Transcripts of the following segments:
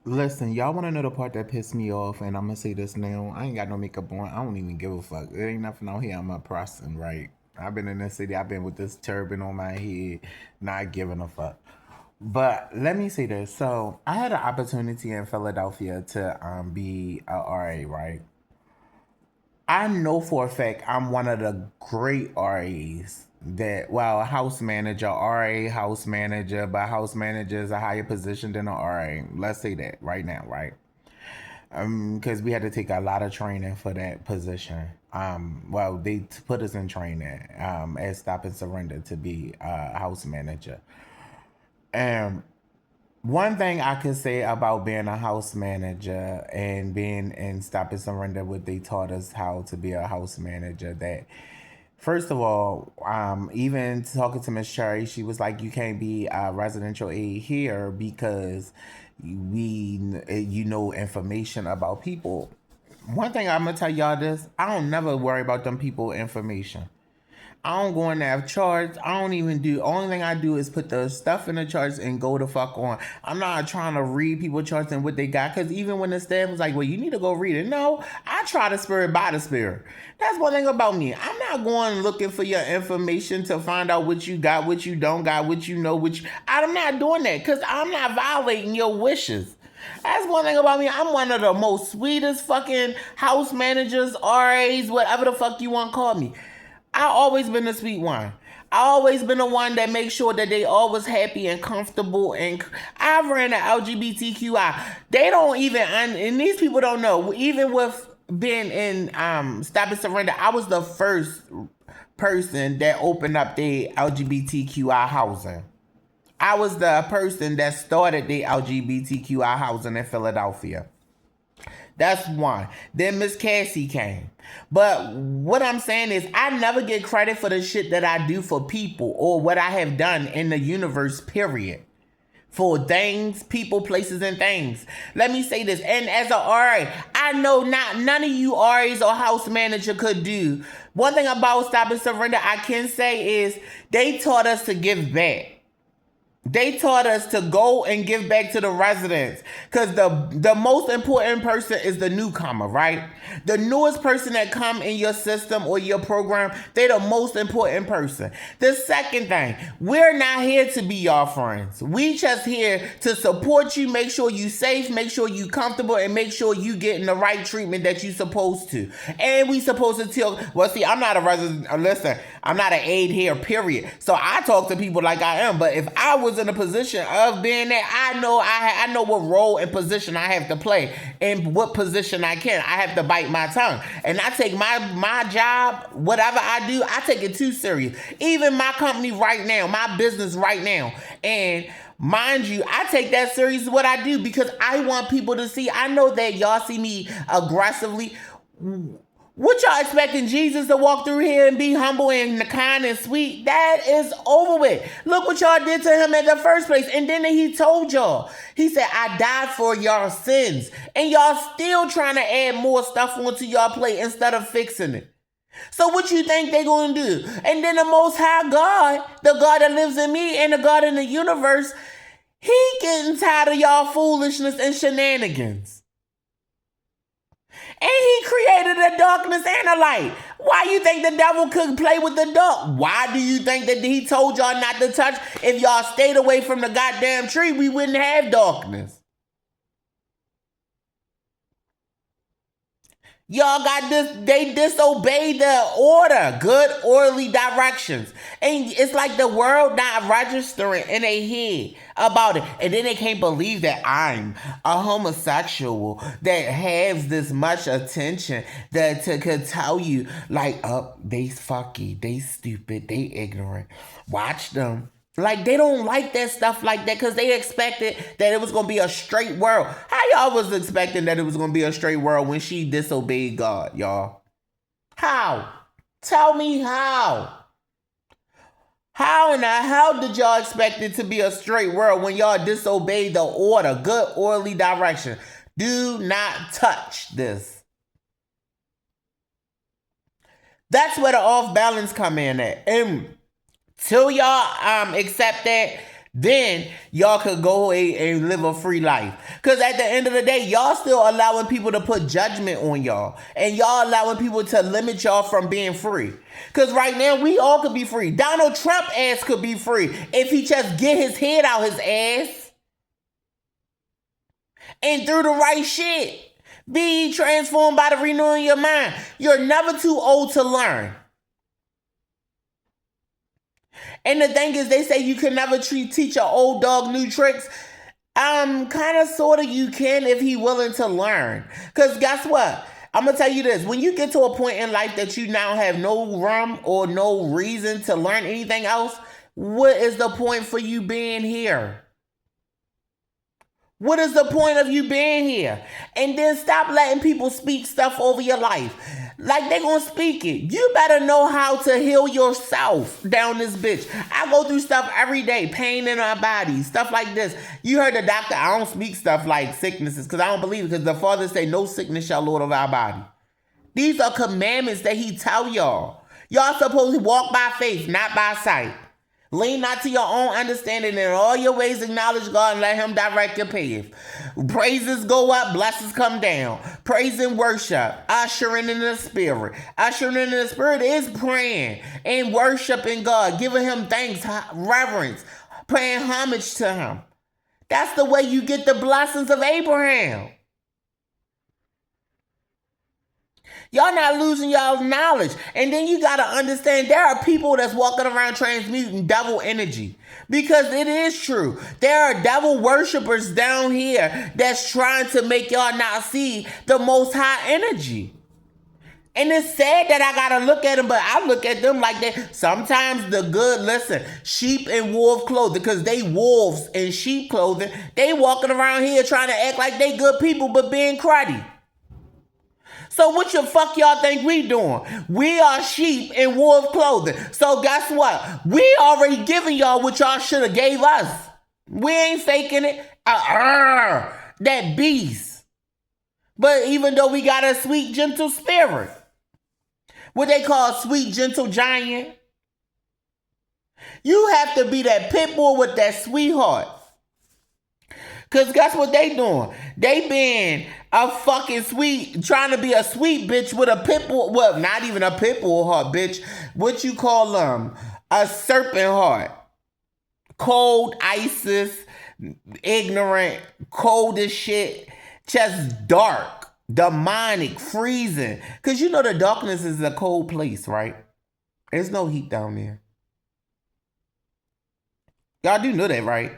Listen, y'all want to know the part that pissed me off, and I'm gonna say this now. I ain't got no makeup on. I don't even give a fuck. There ain't nothing out here. I'm a person, right? I've been in this city. I've been with this turban on my head, not giving a fuck. But let me say this. So I had an opportunity in Philadelphia to be a RA, right? I know for a fact I'm one of the great RAs that, well, a house manager, RA house manager, but house manager is a higher position than an RA. Let's say that right now, right? Because we had to take a lot of training for that position. Well, they put us in training at Stop and Surrender to be a house manager. And one thing I could say about being a house manager and being in Stop and Surrender, what they taught us how to be a house manager, that first of all, even talking to Miss Cherry, she was like, "You can't be a residential aide here because you know information about people." One thing I'm gonna tell y'all this: I don't never worry about them people information. I don't go in there have charts. I don't even do. Only thing I do is put the stuff in the charts and go the fuck on. I'm not trying to read people charts and what they got, because even when the staff was like, "Well, you need to go read it," no, I try the spirit by the spirit. That's one thing about me. I'm not going looking for your information to find out what you got, what you don't got, what you know, which I'm not doing that because I'm not violating your wishes. That's one thing about me. I'm one of the most sweetest fucking house managers, RAs, whatever the fuck you want to call me. I always been the sweet one. I always been the one that makes sure that they always happy and comfortable. And I ran the LGBTQI. They don't even, and these people don't know. Even with being in Stop and Surrender, I was the first person that opened up the LGBTQI housing. I was the person that started the LGBTQI housing in Philadelphia. That's one. Then Miss Cassie came. But what I'm saying is, I never get credit for the shit that I do for people or what I have done in the universe, period. For things, people, places, and things. Let me say this. And as a RA, I know not none of you RAs or house manager could do. One thing about Stop and Surrender I can say is they taught us to give back. They taught us to go and give back to the residents, because the most important person is the newcomer, right? The newest person that come in your system or your program, they the most important person. The second thing, we're not here to be your friends. We just here to support you, make sure you safe, make sure you comfortable, and make sure you getting the right treatment that you supposed to. And we supposed to tell, well, see, I'm not a resident, listen, I'm not an aide here, period. So I talk to people like I am, but if I was in a position of being there, I know what role and position I have to play and what position I can. I have to bite my tongue. And I take my job, whatever I do, I take it too serious. Even my company right now, my business right now. And mind you, I take that serious what I do because I want people to see. I know that y'all see me aggressively. What y'all expecting Jesus to walk through here and be humble and kind and sweet? That is over with. Look what y'all did to him in the first place. And then he told y'all, he said, "I died for y'all sins." And y'all still trying to add more stuff onto y'all plate instead of fixing it. So what you think they gonna do? And then the Most High God, the God that lives in me and the God in the universe, he getting tired of y'all foolishness and shenanigans. And he created a darkness and a light. Why you think the devil could play with the dark? Why do you think that he told y'all not to touch? If y'all stayed away from the goddamn tree, we wouldn't have darkness. Y'all got this, they disobeyed the order, good orderly directions. And it's like the world not registering in their head about it. And then they can't believe that I'm a homosexual that has this much attention that could tell you, like, oh, they fucky, they stupid, they ignorant. Watch them. Like, they don't like that stuff like that because they expected that it was going to be a straight world. How y'all was expecting that it was going to be a straight world when she disobeyed God, y'all? How? Tell me how. How in the hell did y'all expect it to be a straight world when y'all disobeyed the order, good orderly direction? Do not touch this. That's where the off balance come in at. And till y'all accept that, Then y'all could go and live a free life. Because at the end of the day, y'all still allowing people to put judgment on y'all. And y'all allowing people to limit y'all from being free. Because right now, we all could be free. Donald Trump ass could be free if he just get his head out his ass and do the right shit. Be transformed by the renewing your mind. You're never too old to learn. And the thing is, they say you can never teach an old dog new tricks. Kind of, sort of, you can if he willing to learn. Because guess what? I'm going to tell you this. When you get to a point in life that you now have no room or no reason to learn anything else, what is the point for you being here? What is the point of you being here? And then stop letting people speak stuff over your life. Like they gonna speak it. You better know how to heal yourself down this bitch. I go through stuff every day, pain in our body, stuff like this. You heard the doctor, I don't speak stuff like sicknesses because I don't believe it, because the Father say no sickness shall Lord of our body. These are commandments that he tell y'all. Y'all supposed to walk by faith, not by sight. Lean not to your own understanding, in all your ways acknowledge God and let him direct your path. Praises go up, blessings come down. Praise and worship, ushering in the spirit. Ushering in the spirit is praying and worshiping God, giving him thanks, reverence, paying homage to him. That's the way you get the blessings of Abraham. Y'all not losing y'all's knowledge. And then you got to understand there are people that's walking around transmuting devil energy. Because it is true. There are devil worshipers down here that's trying to make y'all not see the most high energy. And it's sad that I got to look at them, but I look at them like that. Sometimes the good, listen, sheep in wolf clothing, because they wolves in sheep clothing. They walking around here trying to act like they good people, but being cruddy. So what the fuck y'all think we doing? We are sheep in wolf clothing. So guess what? We already giving y'all what y'all should have gave us. We ain't faking it. That beast. But even though we got a sweet, gentle spirit, what they call sweet, gentle giant, you have to be that pit bull with that sweetheart. Because guess what they doing? They being a fucking sweet, trying to be a sweet bitch with a pit bull. Well, not even a pit bull heart, bitch. What you call them? A serpent heart. Cold, ISIS, ignorant, cold as shit. Just dark, demonic, freezing. Because you know the darkness is a cold place, right? There's no heat down there. Y'all do know that, right?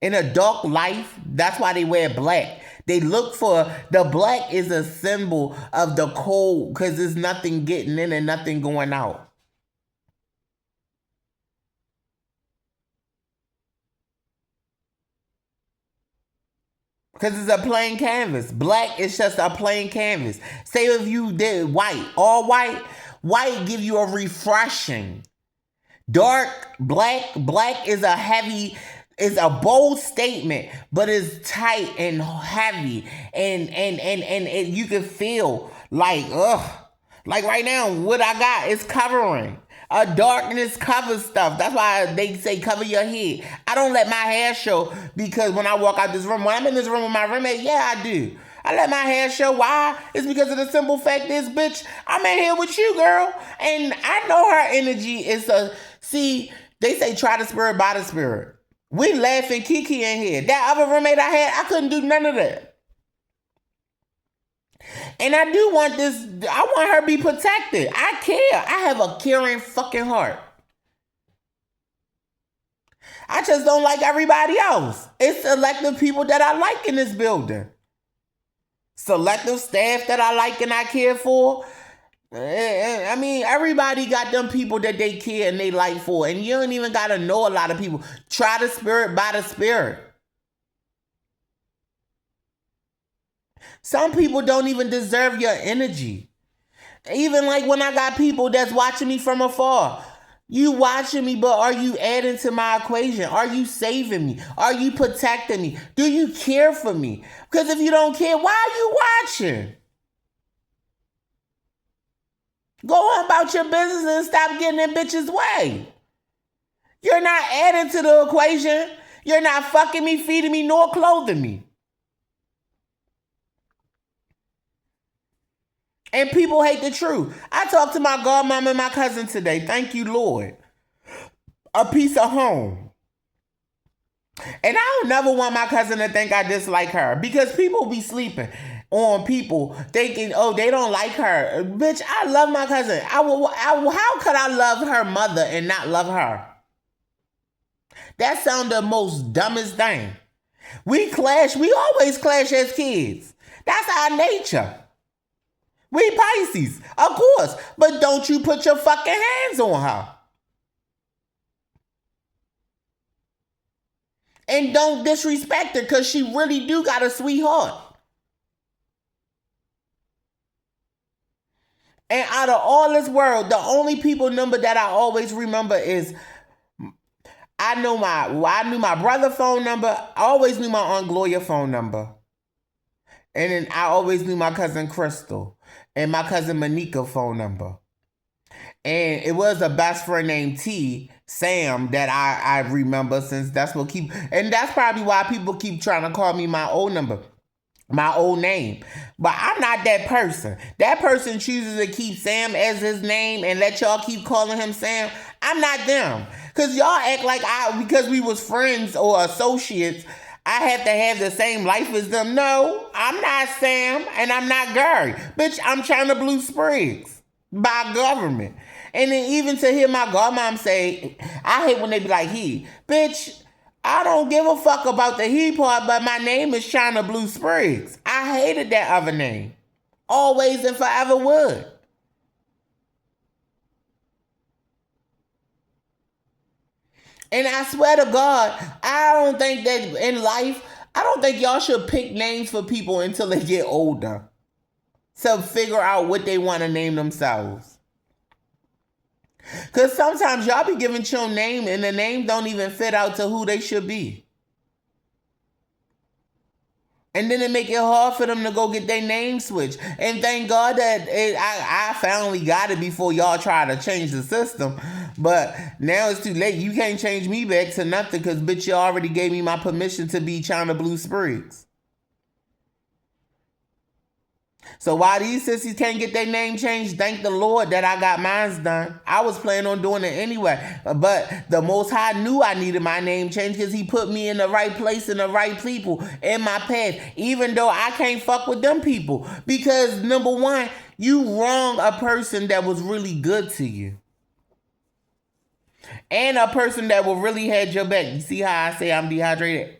In a dark life, that's why they wear black. They look for, the black is a symbol of the cold because there's nothing getting in and nothing going out. Because it's a plain canvas. Black is just a plain canvas. Say if you did white, all white, white give you a refreshing. Dark, black is a heavy, it's a bold statement, but it's tight and heavy, and you can feel like, like right now, what I got is covering. Darkness covers stuff. That's why they say cover your head. I don't let my hair show, because when I walk out this room, when I'm in this room with my roommate, yeah, I do. I let my hair show. Why? It's because of the simple fact this bitch, I'm in here with you, girl. And I know her energy is see, they say try the spirit by the spirit. We laughing Kiki in here. That other roommate I had, I couldn't do none of that. And I do want this, I want her to be protected. I care. I have a caring fucking heart. I just don't like everybody else. It's selective people that I like in this building. Selective staff that I like and I care for. I mean, everybody got them people that they care and they like for. And you don't even got to know a lot of people. Try the spirit by the spirit. Some people don't even deserve your energy. Even like when I got people that's watching me from afar. You watching me, but are you adding to my equation? Are you saving me? Are you protecting me? Do you care for me? Because if you don't care, why are you watching? Go on about your business and stop getting in bitches' way. You're not adding to the equation. You're not fucking me, feeding me, nor clothing me. And people hate the truth. I talked to my godmom and my cousin today. Thank you, Lord. A piece of home. And I don't never want my cousin to think I dislike her, because people be sleeping on people thinking, oh, they don't like her. Bitch, I love my cousin. How could I love her mother and not love her? That sounds the most dumbest thing. We clash. We always clash as kids. That's our nature. We Pisces, of course. But don't you put your fucking hands on her. And don't disrespect her, because she really do got a sweetheart. And out of all this world, the only people number that I always remember is, I knew my brother's phone number. I always knew my Aunt Gloria phone number. And then I always knew my cousin Crystal and my cousin Monica phone number. And it was a best friend named Sam, that I remember, since that's what and that's probably why people keep trying to call me my old number, my old name. But I'm not that person. That person chooses to keep Sam as his name and let y'all keep calling him Sam. I'm not them. Because y'all act like because we was friends or associates, I have to have the same life as them. No, I'm not Sam and I'm not Gary. Bitch, I'm China Blue Spriggs by government. And then even to hear my godmom say, I hate when they be like, he. Bitch, I don't give a fuck about the he part, but my name is China Blue Spriggs. I hated that other name. Always and forever would. And I swear to God, I don't think that in life, I don't think y'all should pick names for people until they get older, to figure out what they want to name themselves. Because sometimes y'all be giving your name and the name don't even fit out to who they should be. And then it make it hard for them to go get their name switched. And thank God that I finally got it before y'all try to change the system. But now it's too late. You can't change me back to nothing, because bitch, you already gave me my permission to be China Blue Spriggs. So while these sissies can't get their name changed, thank the Lord that I got mine done. I was planning on doing it anyway. But the Most High knew I needed my name changed, because he put me in the right place and the right people in my path, even though I can't fuck with them people. Because number one, you wrong a person that was really good to you. And a person that will really had your back. You see how I say I'm dehydrated?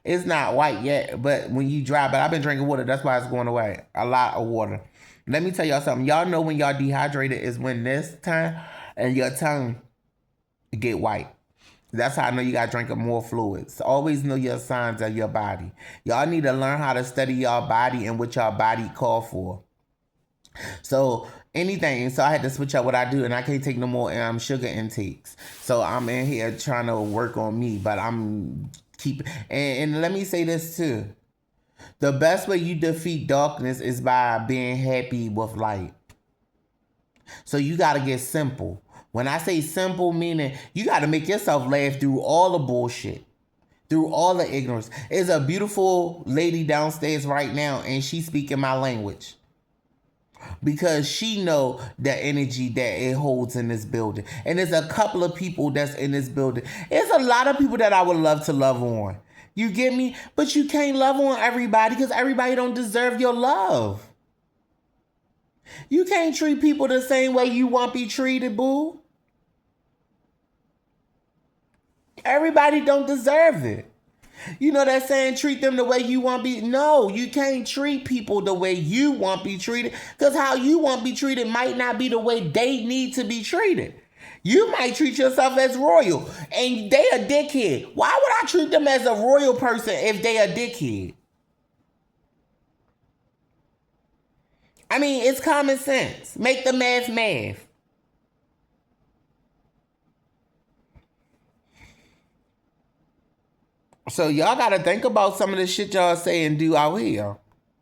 It's not white yet, but when you dry, but I've been drinking water. That's why it's going away. A lot of water. Let me tell y'all something. Y'all know when y'all dehydrated is when this time and your tongue get white. That's how I know you got to drink more fluids. Always know your signs of your body. Y'all need to learn how to study y'all body and what y'all body call for. So anything. So I had to switch up what I do, and I can't take no more sugar intakes. So I'm in here trying to work on me, but I'm and let me say this too. The best way you defeat darkness is by being happy with light. So you got to get simple. When I say simple, meaning you got to make yourself laugh through all the bullshit, through all the ignorance. There's a beautiful lady downstairs right now, and she's speaking my language, because she know the energy that it holds in this building. And there's a couple of people that's in this building. There's a lot of people that I would love to love on. You get me? But you can't love on everybody, because everybody don't deserve your love. You can't treat people the same way you want to be treated, boo. Everybody don't deserve it. You know that saying, treat them the way you want to be? No, you can't treat people the way you want to be treated, because how you want to be treated might not be the way they need to be treated. You might treat yourself as royal, and they a dickhead. Why would I treat them as a royal person if they a dickhead? I mean, it's common sense. Make the math math. So y'all got to think about some of the shit y'all say and do out here.